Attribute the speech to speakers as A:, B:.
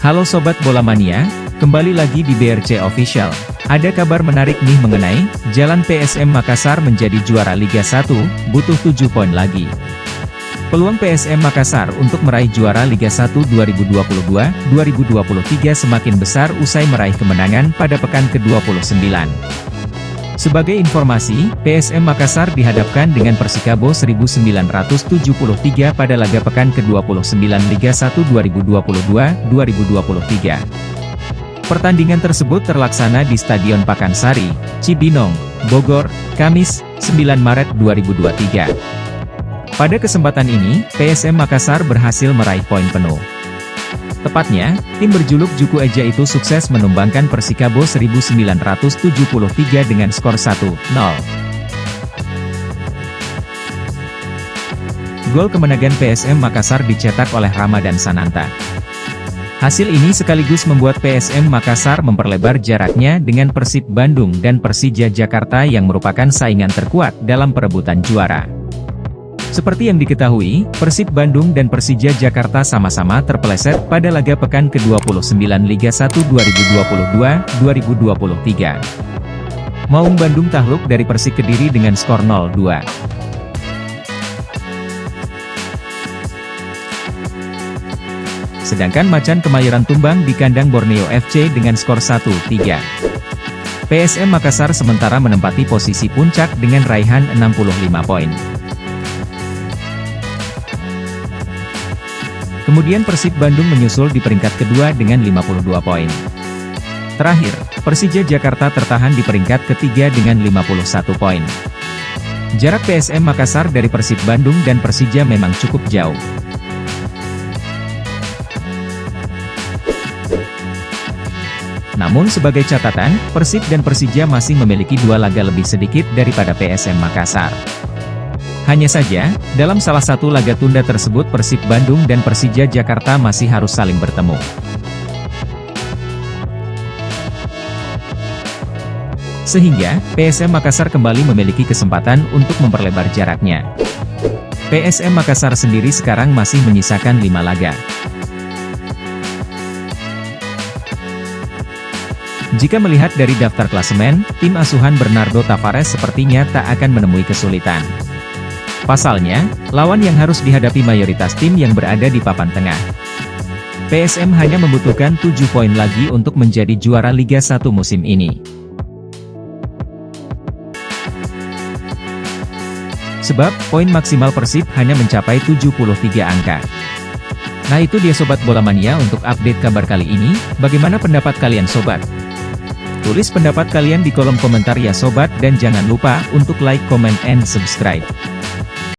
A: Halo Sobat Bola Mania, kembali lagi di BRC Official. Ada kabar menarik nih mengenai jalan PSM Makassar menjadi juara Liga 1, butuh 7 poin lagi. Peluang PSM Makassar untuk meraih juara Liga 1 2022-2023 semakin besar usai meraih kemenangan pada pekan ke-29. Sebagai informasi, PSM Makassar dihadapkan dengan Persikabo 1973 pada laga pekan ke-29 Liga 1 2022-2023. Pertandingan tersebut terlaksana di Stadion Pakansari, Cibinong, Bogor, Kamis, 9 Maret 2023. Pada kesempatan ini, PSM Makassar berhasil meraih poin penuh. Tepatnya, tim berjuluk Juku Eja itu sukses menumbangkan Persikabo 1973 dengan skor 1-0. Gol kemenangan PSM Makassar dicetak oleh Ramadan Sananta. Hasil ini sekaligus membuat PSM Makassar memperlebar jaraknya dengan Persib Bandung dan Persija Jakarta yang merupakan saingan terkuat dalam perebutan juara. Seperti yang diketahui, Persib Bandung dan Persija Jakarta sama-sama terpeleset pada laga pekan ke-29 Liga 1 2022-2023. Maung Bandung takluk dari Persik Kediri dengan skor 0-2. Sedangkan Macan Kemayoran tumbang di kandang Borneo FC dengan skor 1-3. PSM Makassar sementara menempati posisi puncak dengan raihan 65 poin. Kemudian Persib Bandung menyusul di peringkat kedua dengan 52 poin. Terakhir, Persija Jakarta tertahan di peringkat ketiga dengan 51 poin. Jarak PSM Makassar dari Persib Bandung dan Persija memang cukup jauh. Namun sebagai catatan, Persib dan Persija masih memiliki 2 laga lebih sedikit daripada PSM Makassar. Hanya saja, dalam salah satu laga tunda tersebut Persib Bandung dan Persija Jakarta masih harus saling bertemu. Sehingga, PSM Makassar kembali memiliki kesempatan untuk memperlebar jaraknya. PSM Makassar sendiri sekarang masih menyisakan 5 laga. Jika melihat dari daftar klasemen, tim asuhan Bernardo Tavares sepertinya tak akan menemui kesulitan. Pasalnya, lawan yang harus dihadapi mayoritas tim yang berada di papan tengah. PSM hanya membutuhkan 7 poin lagi untuk menjadi juara Liga 1 musim ini. Sebab, poin maksimal Persib hanya mencapai 73 angka. Nah itu dia Sobat Bola Mania untuk update kabar kali ini, bagaimana pendapat kalian Sobat? Tulis pendapat kalian di kolom komentar ya Sobat dan jangan lupa untuk like, comment, and subscribe.